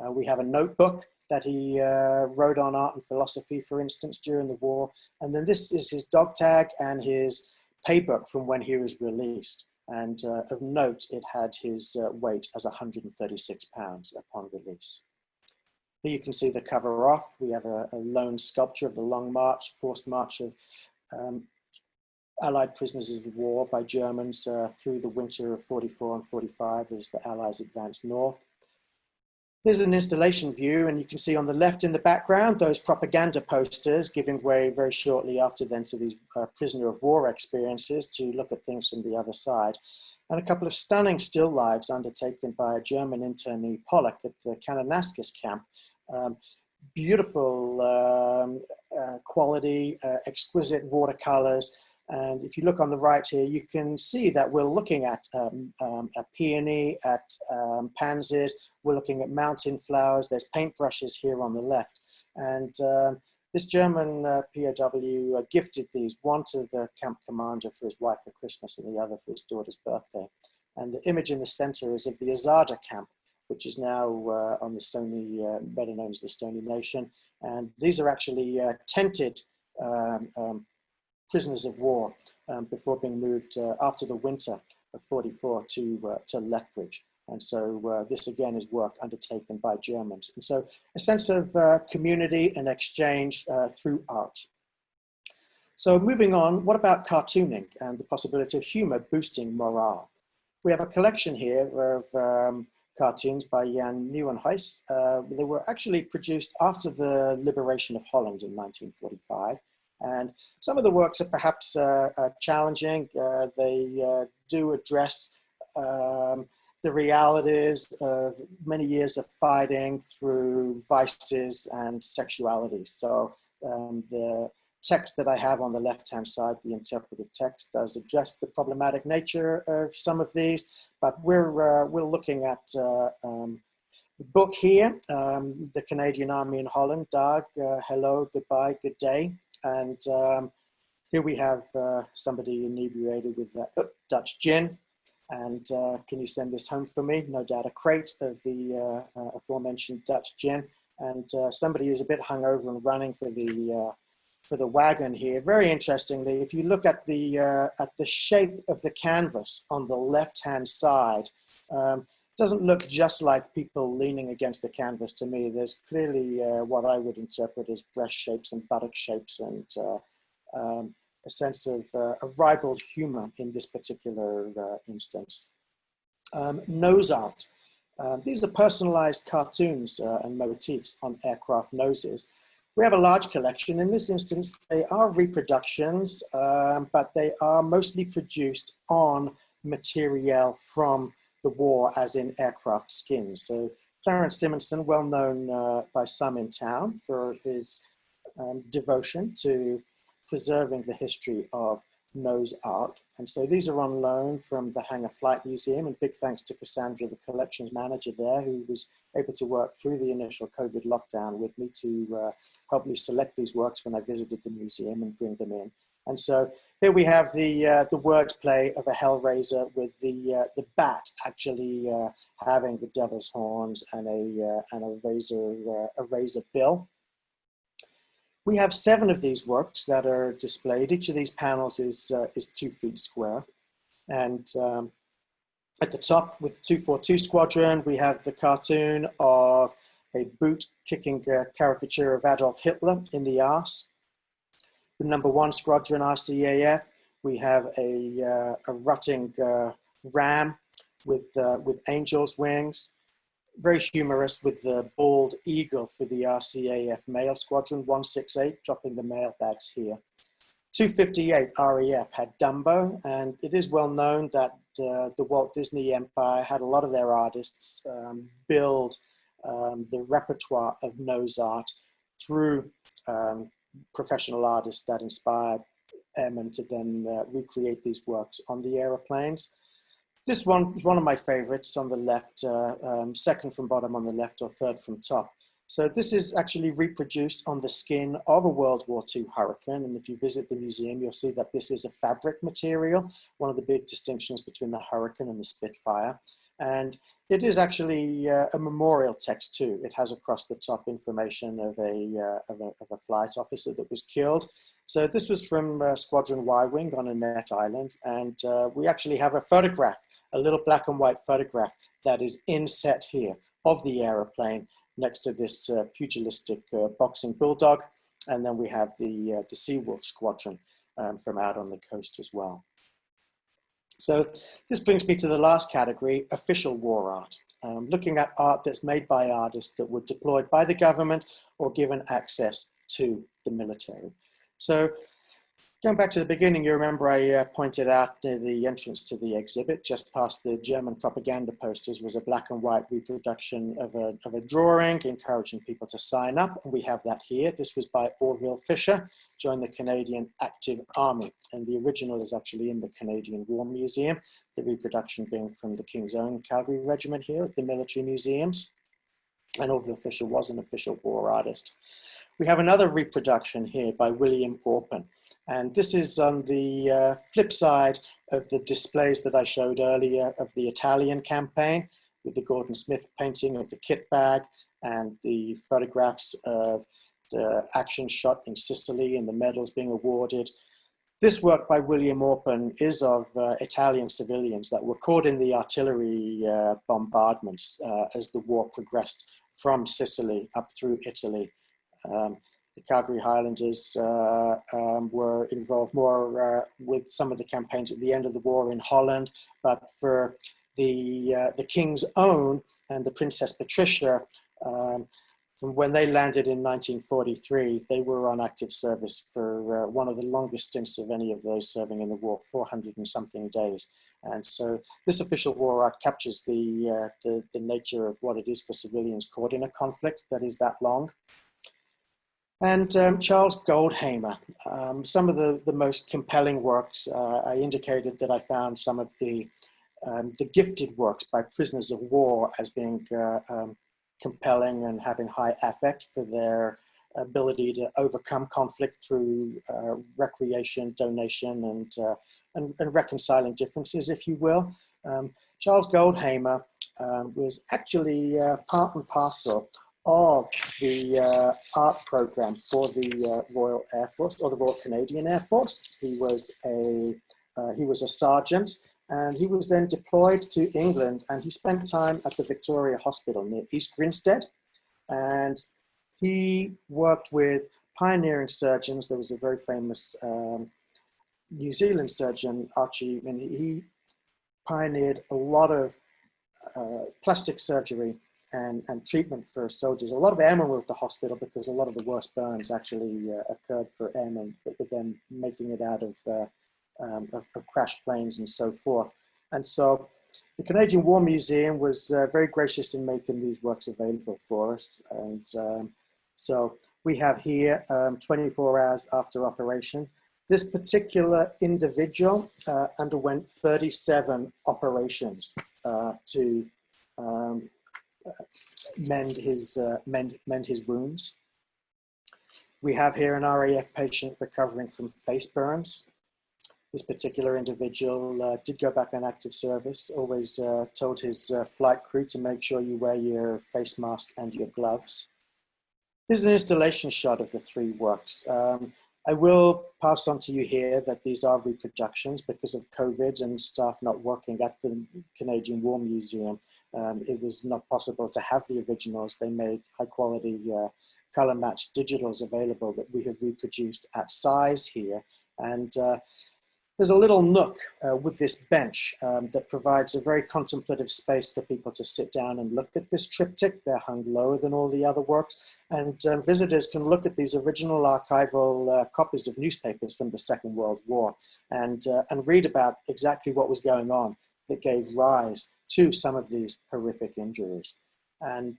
We have a notebook that he wrote on art and philosophy, for instance, during the war. And then this is his dog tag and his paybook from when he was released. And of note, it had his weight as 136 pounds upon release. Here you can see the cover off. We have a lone sculpture of the Long March, forced march of Allied prisoners of war by Germans through the winter of 44 and 45 as the Allies advanced north. There's an installation view, and you can see on the left in the background those propaganda posters giving way very shortly after then to these prisoner of war experiences to look at things from the other side. And a couple of stunning still lives undertaken by a German internee, Pollock, at the Kananaskis camp. Beautiful quality, exquisite watercolors. And if you look on the right here, you can see that we're looking at a peony, at pansies, we're looking at mountain flowers, there's paintbrushes here on the left. And this German POW gifted these, one to the camp commander for his wife for Christmas and the other for his daughter's birthday. And the image in the center is of the Azada camp, which is now on the Stony, better known as the Stony Nation. And these are actually tented prisoners of war before being moved after the winter of 44 to Lethbridge. And so this again is work undertaken by Germans. And so a sense of community and exchange through art. So moving on, what about cartooning and the possibility of humor boosting morale? We have a collection here of cartoons by Jan Nieuwenhuis. They were actually produced after the liberation of Holland in 1945. And some of the works are perhaps challenging. They do address the realities of many years of fighting through vices and sexuality. So the text that I have on the left-hand side, the interpretive text, does address the problematic nature of some of these, but we're looking at the book here, The Canadian Army in Holland, Dag, hello, goodbye, good day. And here we have somebody inebriated with Dutch gin. And can you send this home for me? No doubt a crate of the aforementioned Dutch gin. And somebody who's a bit hungover and running for the wagon here. Very interestingly, if you look at the shape of the canvas on the left-hand side, doesn't look just like people leaning against the canvas to me. There's clearly what I would interpret as breast shapes and buttock shapes and a sense of a ribald humor in this particular instance. Nose art. These are personalized cartoons and motifs on aircraft noses. We have a large collection. In this instance, they are reproductions, but they are mostly produced on material from the war, as in aircraft skins. So Clarence Simonson, well known by some in town for his devotion to preserving the history of nose art. And so these are on loan from the Hangar Flight Museum, and big thanks to Cassandra, the collections manager there, who was able to work through the initial COVID lockdown with me to help me select these works when I visited the museum and bring them in. And so here we have the wordplay of a hellraiser with the bat actually having the devil's horns and a razor bill. We have 7 of these works that are displayed. Each of these panels is 2 feet square. And at the top with 242 Squadron, we have the cartoon of a boot-kicking caricature of Adolf Hitler in the arse. The number 1 Squadron RCAF, we have a rutting ram with angel's wings. very humorous with the bald eagle for the RCAF Mail Squadron 168, dropping the mail bags here. 258 RAF had Dumbo, and it is well known that the Walt Disney Empire had a lot of their artists build the repertoire of nose art through professional artists that inspired airmen to then recreate these works on the aeroplanes. This one is one of my favorites on the left, second from bottom on the left or third from top. So this is actually reproduced on the skin of a World War II Hurricane. And if you visit the museum, you'll see that this is a fabric material, one of the big distinctions between the Hurricane and the Spitfire. And it is actually a memorial text too. It has across the top information of a flight officer that was killed. So this was from Squadron Y Wing on Annette Island. And we actually have a photograph, a little black and white photograph that is inset here of the aeroplane next to this pugilistic boxing bulldog. And then we have the Seawolf Squadron from out on the coast as well. So this brings me to the last category, official war art. Looking at art that's made by artists that were deployed by the government or given access to the military. So going back to the beginning, you remember I pointed out near the entrance to the exhibit, just past the German propaganda posters, was a black and white reproduction of a drawing, encouraging people to sign up. And we have that here. This was by Orville Fisher, joined the Canadian Active Army. And the original is actually in the Canadian War Museum, the reproduction being from the King's Own Calgary Regiment here at the military museums. And Orville Fisher was an official war artist. We have another reproduction here by William Orpen. And this is on the flip side of the displays that I showed earlier of the Italian campaign, with the Gordon Smith painting of the kit bag and the photographs of the action shot in Sicily and the medals being awarded. This work by William Orpen is of Italian civilians that were caught in the artillery bombardments as the war progressed from Sicily up through Italy. The Calgary Highlanders were involved more with some of the campaigns at the end of the war in Holland, but for the King's Own and the Princess Patricia, from when they landed in 1943, they were on active service for one of the longest stints of any of those serving in the war, 400 and something days. And so this official war art captures the nature of what it is for civilians caught in a conflict that is that long. And Charles Goldhamer, some of the most compelling works, I indicated that I found some of the gifted works by prisoners of war as being compelling and having high affect for their ability to overcome conflict through recreation, donation, and reconciling differences, if you will. Charles Goldhamer was actually part and parcel of the art program for the Royal Air Force, or the Royal Canadian Air Force. He was a sergeant, and he was then deployed to England, and he spent time at the Victoria Hospital near East Grinstead, and he worked with pioneering surgeons. There was a very famous New Zealand surgeon, Archie, and he pioneered a lot of plastic surgery and treatment for soldiers. A lot of airmen were at the hospital because a lot of the worst burns actually occurred for airmen, but with them making it out of crashed planes and so forth. And so the Canadian War Museum was very gracious in making these works available for us. And so we have here 24 hours after operation. This particular individual underwent 37 operations to mend his wounds. We have here an RAF patient recovering from face burns. This particular individual did go back on active service, always told his flight crew to make sure you wear your face mask and your gloves. Here's an installation shot of the three works. I will pass on to you here that these are reproductions because of COVID and staff not working at the Canadian War Museum. It was not possible to have the originals. They made high quality color matched digitals available that we have reproduced at size here. And there's a little nook with this bench that provides a very contemplative space for people to sit down and look at this triptych. They're hung lower than all the other works, and visitors can look at these original archival copies of newspapers from the Second World War and read about exactly what was going on that gave rise to some of these horrific injuries. And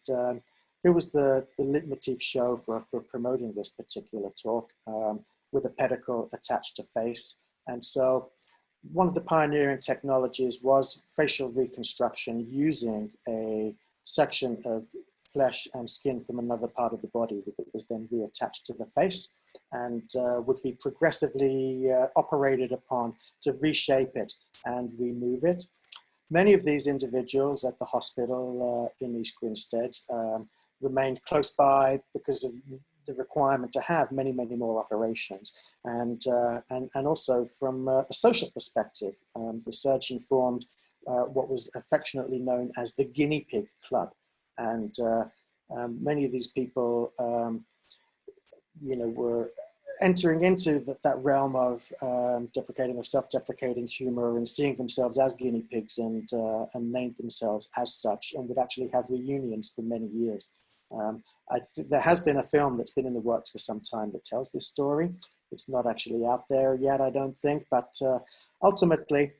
here was the leitmotif show for promoting this particular talk, with a pedicle attached to face. And so one of the pioneering technologies was facial reconstruction using a section of flesh and skin from another part of the body that was then reattached to the face and would be progressively operated upon to reshape it and remove it. Many of these individuals at the hospital in East Grinstead remained close by because of the requirement to have many, many more operations. And also from a social perspective, the surgeon formed what was affectionately known as the Guinea Pig Club. And many of these people, were entering into that realm of deprecating or self-deprecating humor and seeing themselves as guinea pigs and named themselves as such, and would actually have reunions for many years. There has been a film that's been in the works for some time that tells this story. It's not actually out there yet, I don't think, but ultimately,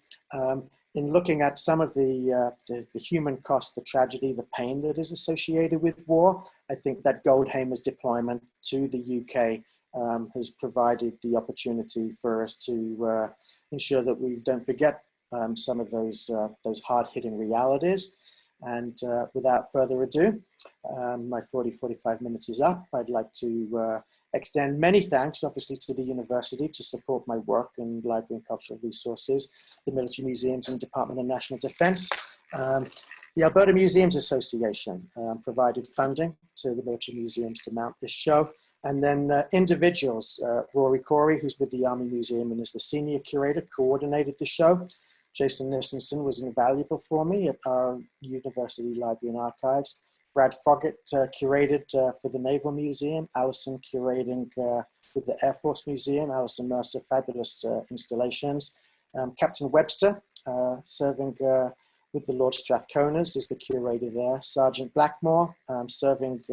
in looking at some of the human cost, the tragedy, the pain that is associated with war, I think that Goldhamer's deployment to the UK has provided the opportunity for us to ensure that we don't forget some of those hard-hitting realities. And without further ado, my 45 minutes is up. I'd like to extend many thanks, obviously, to the university to support my work in library and cultural resources, the military museums and Department of National Defense. The Alberta Museums Association provided funding to the military museums to mount this show. And then individuals, Rory Corey, who's with the Army Museum and is the senior curator, coordinated the show. Jason Nissenson was invaluable for me at our University Library and Archives. Brad Foggett curated for the Naval Museum. Alison curating with the Air Force Museum. Alison Mercer, fabulous installations. Captain Webster serving with the Lord Strathconas is the curator there. Sergeant Blackmore serving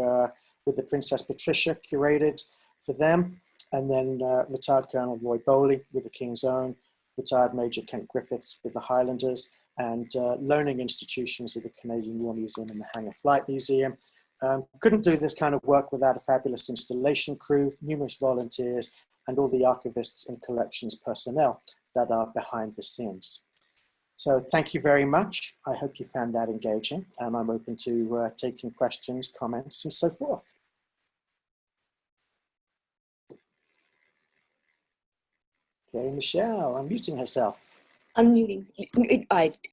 with the Princess Patricia, curated for them. And then retired Colonel Roy Bowley with the King's Own. Retired Major Kent Griffiths with the Highlanders, and learning institutions of the Canadian War Museum and the Hangar Flight Museum. Couldn't do this kind of work without a fabulous installation crew, numerous volunteers, and all the archivists and collections personnel that are behind the scenes. So thank you very much. I hope you found that engaging, and I'm open to taking questions, comments, and so forth. Okay, Michelle, unmuting herself. Unmuting.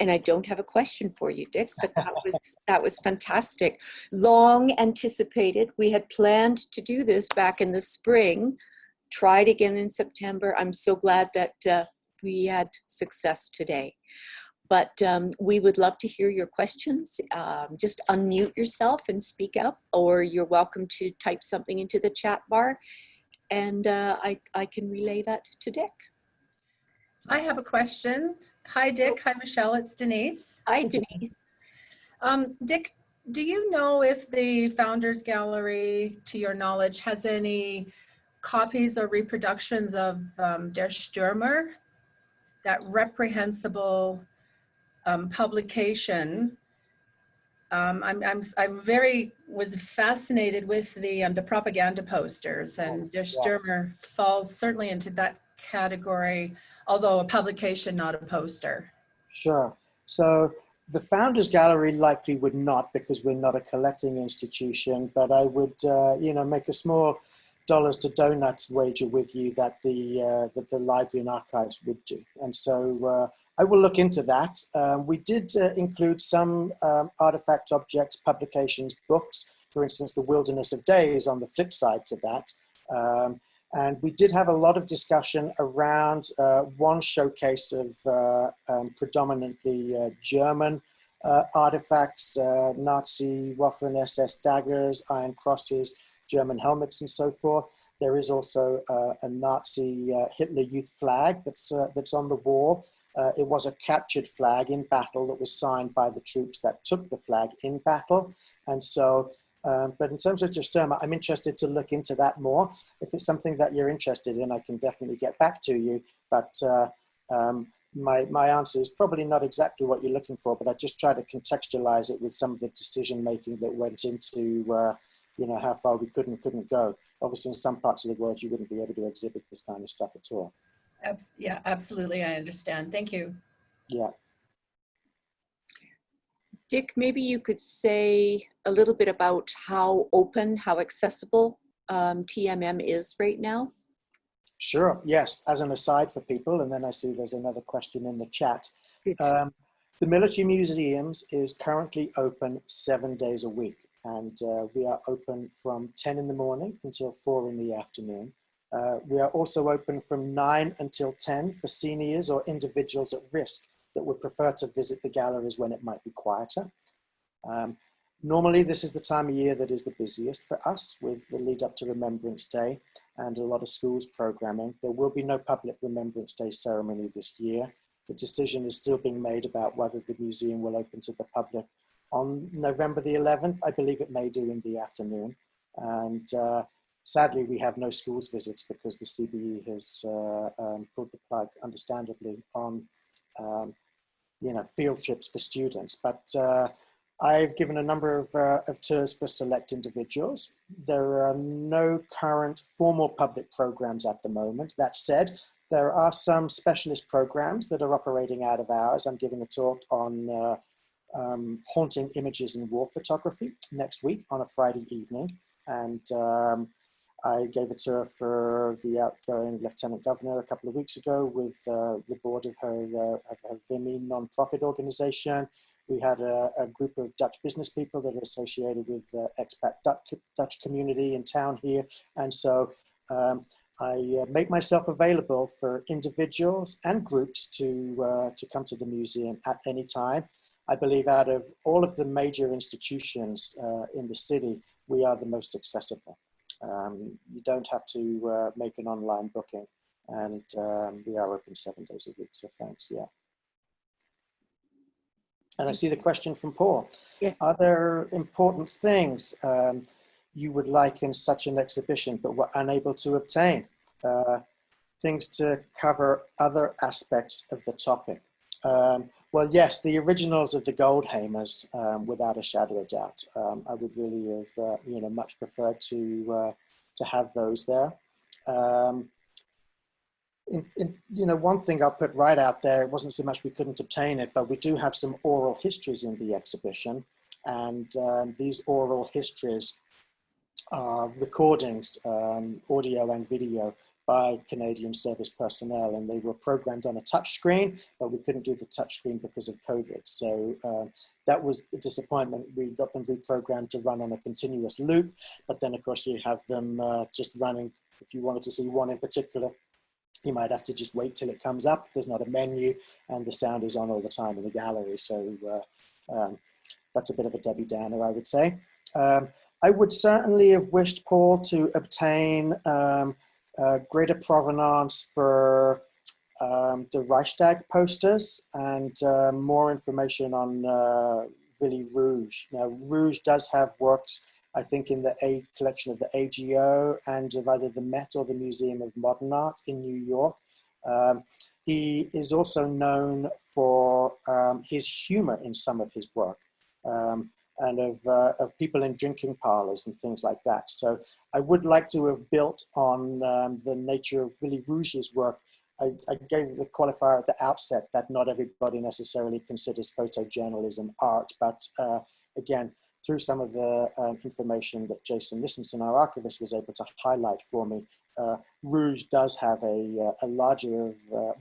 And I don't have a question for you, Dick, but that was fantastic. Long anticipated. We had planned to do this back in the spring, tried again in September. I'm so glad that we had success today. But we would love to hear your questions. Just unmute yourself and speak up, or you're welcome to type something into the chat bar. And I can relay that to Dick. I have a question. Hi, Dick. Hi, Michelle. It's Denise. Hi, Denise. Dick, do you know if the Founders Gallery, to your knowledge, has any copies or reproductions of Der Stürmer, that reprehensible publication? Was fascinated with the propaganda posters, and Der Stürmer falls certainly into that category, although a publication, not a poster. Sure. So the Founders Gallery likely would not, because we're not a collecting institution, but I would, make a small dollars to donuts wager with you that the Library and Archives would do. And so I will look into that. We did include some artifact objects, publications, books, for instance, The Wilderness of Days on the flip side to that. And we did have a lot of discussion around one showcase of predominantly German artifacts, Nazi Waffen SS daggers, iron crosses, German helmets, and so forth. There is also a Nazi Hitler Youth flag that's on the wall. It was a captured flag in battle that was signed by the troops that took the flag in battle. And so, but in terms of Gesturma, I'm interested to look into that more. If it's something that you're interested in, I can definitely get back to you. But my answer is probably not exactly what you're looking for, but I just try to contextualize it with some of the decision making that went into you know, how far we could and couldn't go. Obviously, in some parts of the world, you wouldn't be able to exhibit this kind of stuff at all. Yeah, absolutely. I understand. Thank you. Yeah. Dick, maybe you could say a little bit about how open, how accessible TMM is right now. Sure. Yes. As an aside for people, and then I see there's another question in the chat. The Military Museums is currently open 7 days a week, and we are open from 10 in the morning until 4 in the afternoon. We are also open from 9 until 10 for seniors or individuals at risk that would prefer to visit the galleries when it might be quieter. Normally, this is the time of year that is the busiest for us, with the lead up to Remembrance Day and a lot of schools programming. There will be no public Remembrance Day ceremony this year. The decision is still being made about whether the museum will open to the public on November the 11th. I believe it may do in the afternoon. And sadly, we have no schools visits because the CBE has pulled the plug, understandably, on you know, field trips for students. But I've given a number of tours for select individuals. There are no current formal public programs at the moment. That said, there are some specialist programs that are operating out of hours. I'm giving a talk on haunting images in war photography next week on a Friday evening. And I gave a tour for the outgoing Lieutenant Governor a couple of weeks ago with the board of her VIMI non-profit organization. We had a group of Dutch business people that are associated with expat Dutch community in town here. And so I make myself available for individuals and groups to come to the museum at any time. I believe out of all of the major institutions in the city, we are the most accessible. You don't have to make an online booking, and we are open 7 days a week, so thanks, yeah. And I see the question from Paul. Yes. Are there important things you would like in such an exhibition but were unable to obtain? Things to cover other aspects of the topic. Well, yes, the originals of the Goldhamers, without a shadow of doubt. I would really have, you know, much preferred to have those there. You know, one thing I'll put right out there, it wasn't so much we couldn't obtain it, but we do have some oral histories in the exhibition. And these oral histories are recordings, audio and video, by Canadian service personnel, and they were programmed on a touch screen, but we couldn't do the touch screen because of COVID. So that was a disappointment. We got them reprogrammed to run on a continuous loop, but then of course you have them just running. If you wanted to see one in particular, you might have to just wait till it comes up. There's not a menu, and the sound is on all the time in the gallery. So that's a bit of a Debbie Downer, I would say. I would certainly have wished Paul to obtain greater provenance for the Reichstag posters and more information on Ville Rouge. Now, Rouge does have works, I think, in the collection of the AGO and of either the Met or the Museum of Modern Art in New York. He is also known for his humor in some of his work. And of people in drinking parlors and things like that. So I would like to have built on the nature of Ville Rouge's work. I gave the qualifier at the outset that not everybody necessarily considers photojournalism art, but again, through some of the information that Jason Nissenson, our archivist, was able to highlight for me, Rouge does have a larger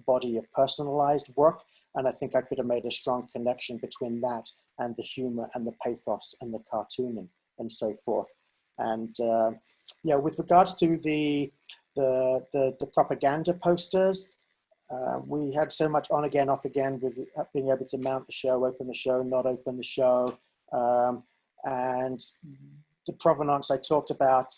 body of personalized work, and I think I could have made a strong connection between that and the humor and the pathos and the cartooning and so forth. And yeah, with regards to the propaganda posters, we had so much on again, off again with being able to mount the show, open the show, not open the show. And the provenance I talked about,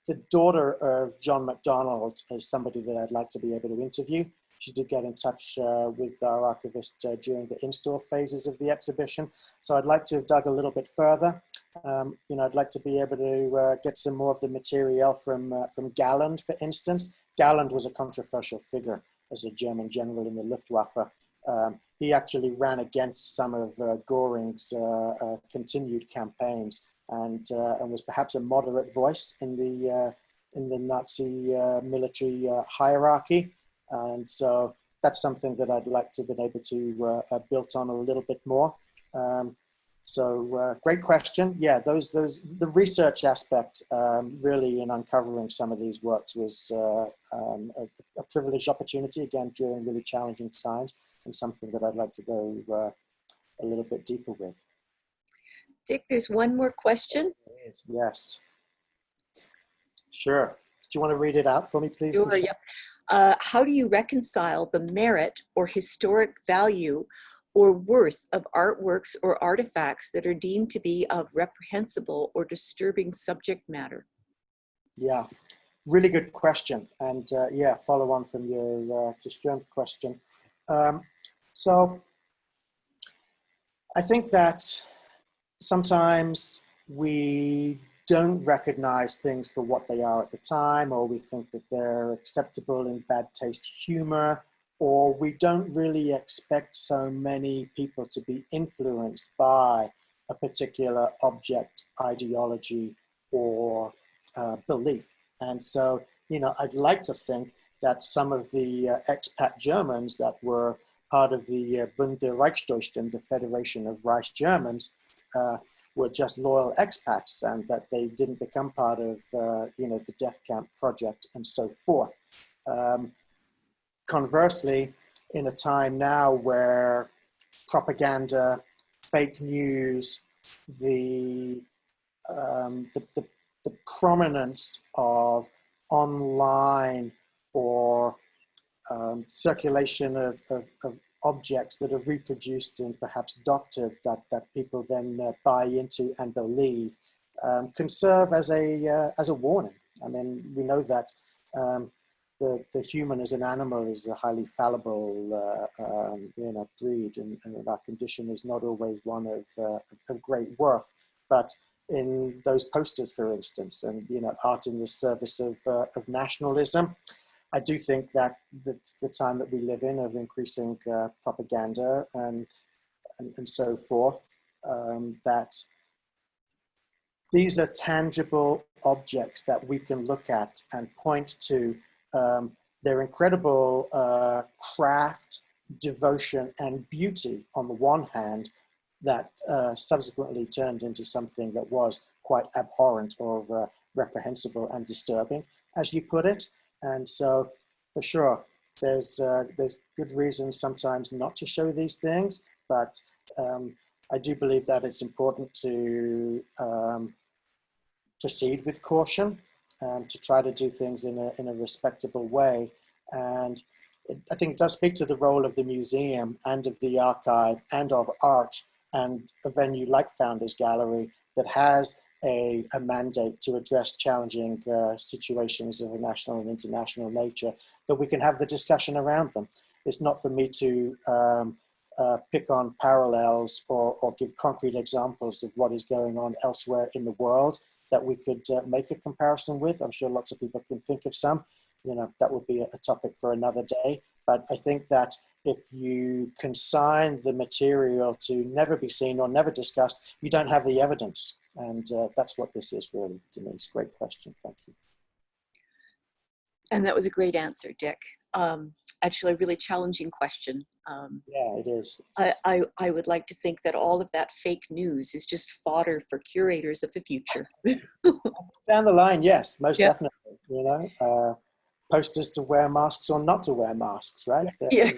the daughter of John MacDonald is somebody that I'd like to be able to interview. She did get in touch with our archivist during the install phases of the exhibition. So I'd like to have dug a little bit further. You know, I'd like to be able to get some more of the material from Galland, for instance. Galland was a controversial figure as a German general in the Luftwaffe. He actually ran against some of Göring's continued campaigns and was perhaps a moderate voice in the Nazi military hierarchy. And so that's something that I'd like to have been able to build on a little bit more. So great question. Yeah, the research aspect really in uncovering some of these works was a privileged opportunity, again, during really challenging times, and something that I'd like to go a little bit deeper with. Dick, there's one more question. Yes. Sure. Do you want to read it out for me, please? Sure, yeah. How do you reconcile the merit or historic value or worth of artworks or artifacts that are deemed to be of reprehensible or disturbing subject matter? Yeah, really good question. And yeah, follow on from your Sturm question. So I think that sometimes we don't recognize things for what they are at the time, or we think that they're acceptable in bad taste humor, or we don't really expect so many people to be influenced by a particular object, ideology, or belief. And so, you know, I'd like to think that some of the expat Germans that were part of the Bund der Reichsdeutschen, the Federation of Reich Germans, were just loyal expats, and that they didn't become part of, you know, the death camp project and so forth. Conversely, in a time now where propaganda, fake news, the prominence of online or circulation of objects that are reproduced and perhaps doctored that people then buy into and believe can serve as a warning. I mean, we know that the human as an animal is a highly fallible you know, breed, and our condition is not always one of great worth. But in those posters, for instance, and, you know, art in the service of nationalism, I do think that the time that we live in of increasing propaganda and so forth, that these are tangible objects that we can look at and point to their incredible craft, devotion, and beauty on the one hand, that subsequently turned into something that was quite abhorrent or reprehensible and disturbing, as you put it. And so, for sure, there's good reasons sometimes not to show these things, but I do believe that it's important to proceed with caution, to try to do things in a respectable way. And I think it does speak to the role of the museum and of the archive and of art and a venue like Founders Gallery that has a mandate to address challenging situations of a national and international nature, that we can have the discussion around them. It's not for me to pick on parallels or give concrete examples of what is going on elsewhere in the world that we could make a comparison with. I'm sure lots of people can think of some. You know, that would be a topic for another day. But I think that if you consign the material to never be seen or never discussed, you don't have the evidence. And that's what this is really, to me. It's a great question. Thank you. And that was a great answer, Dick. Actually, a really challenging question. Yeah, it is. I would like to think that all of that fake news is just fodder for curators of the future. Down the line, yes, most definitely. You know, posters to wear masks or not to wear masks, right? Yeah.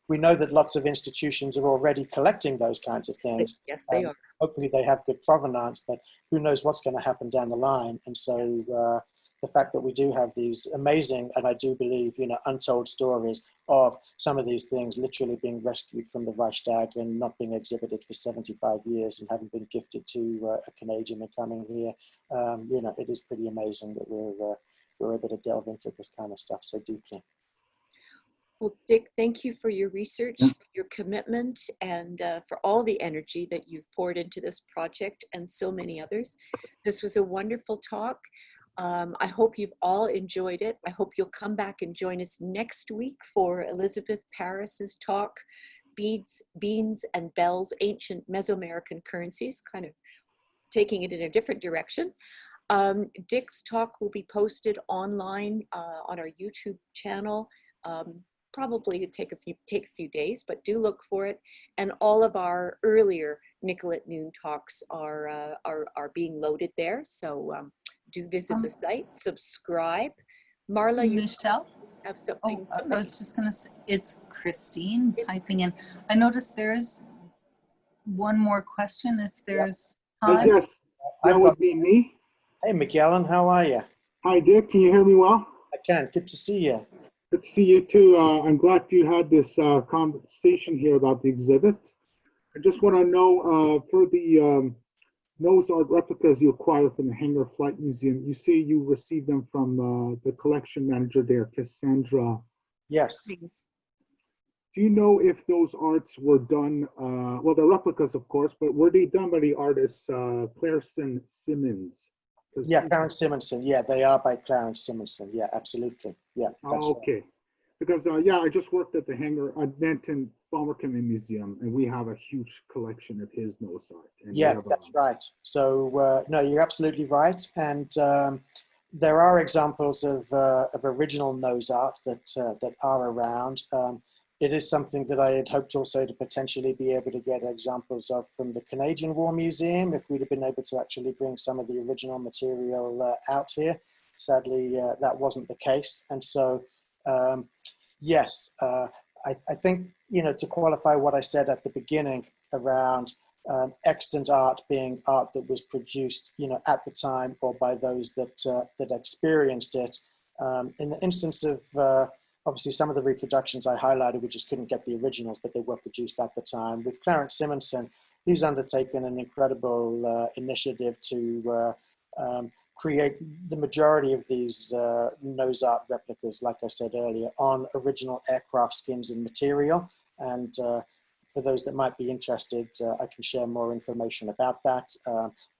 We know that lots of institutions are already collecting those kinds of things. Yes, they are. Hopefully they have good provenance, but who knows what's going to happen down the line. And so the fact that we do have these amazing, and I do believe, you know, untold stories of some of these things literally being rescued from the Reichstag and not being exhibited for 75 years and having been gifted to a Canadian and coming here. You know, it is pretty amazing that we're able to delve into this kind of stuff so deeply. Well, Dick, thank you for your research, for your commitment, and for all the energy that you've poured into this project and so many others. This was a wonderful talk. I hope you've all enjoyed it. I hope you'll come back and join us next week for Elizabeth Paris's talk, Beans and Bells, Ancient Mesoamerican Currencies, kind of taking it in a different direction. Dick's talk will be posted online on our YouTube channel. Probably take a few days, but do look for it. And all of our earlier Nickle at Noon talks are being loaded there. So do visit the site, subscribe. Marla, you Michelle? have something? Oh, I was just gonna say, it's Christine typing in. I noticed there is one more question if there's time. Yes, that would be me. Hey, Magellan, how are you? Hi, Dick. Can you hear me well? I can. Good to see you. Good to see you too. I'm glad you had this conversation here about the exhibit. I just want to know for the nose art replicas you acquired from the Hangar Flight Museum, you say you received them from the collection manager there, Cassandra. Yes. Things. Do you know if those arts were done, well, they're replicas, of course, but were they done by the artist Clarence Simmons? Yeah, Clarence Simonson. Yeah, they are by Clarence Simonson. Yeah, absolutely. Yeah. That's Okay. Right. Because, yeah, I just worked at the Hangar Denton Bomberman Museum, and we have a huge collection of his nose art. And yeah, that's right. So, no, you're absolutely right. And there are examples of original nose art that are around. It is something that I had hoped also to potentially be able to get examples of from the Canadian War Museum, if we'd have been able to actually bring some of the original material out here. Sadly, that wasn't the case. And so, yes, I think, you know, to qualify what I said at the beginning around extant art being art that was produced, you know, at the time or by those that experienced it. In the instance of, obviously, some of the reproductions I highlighted, we just couldn't get the originals, but they were produced at the time. With Clarence Simonson, he's undertaken an incredible initiative to create the majority of these nose art replicas, like I said earlier, on original aircraft skins and material. And for those that might be interested, I can share more information about that.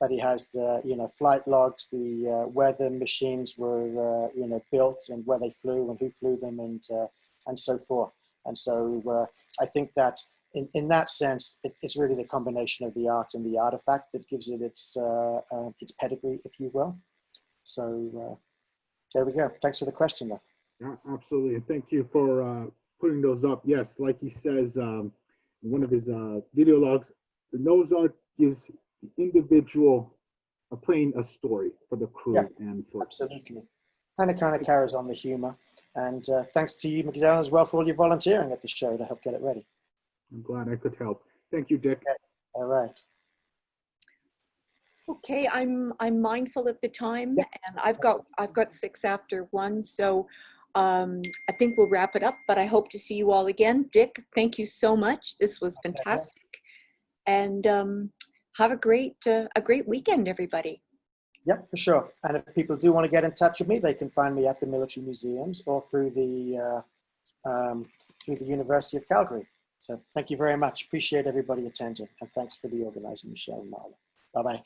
But he has the, you know, flight logs, the where the machines were, you know, built and where they flew and who flew them and so forth. And so I think that in that sense, it's really the combination of the art and the artifact that gives it its pedigree, if you will. So there we go. Thanks for the question, though. Yeah, absolutely. And thank you for putting those up. Yes, like he says, in one of his video logs, the nose art gives the individual playing a story for the crew. Yeah, and for absolutely. And it kind of carries on the humor. And thanks to you, Miguel, as well, for all your volunteering at the show to help get it ready. I'm glad I could help. Thank you, Dick. Okay. All right. Okay, I'm mindful of the time, Yeah. and I've got 6 after 1, so I think we'll wrap it up. But I hope to see you all again. Dick, thank you so much. This was fantastic, and have a great weekend, everybody. Yep, for sure. And if people do want to get in touch with me, they can find me at the military museums or through the University of Calgary. So thank you very much. Appreciate everybody attending, and thanks for the organizing, Michelle and Marla. Bye-bye.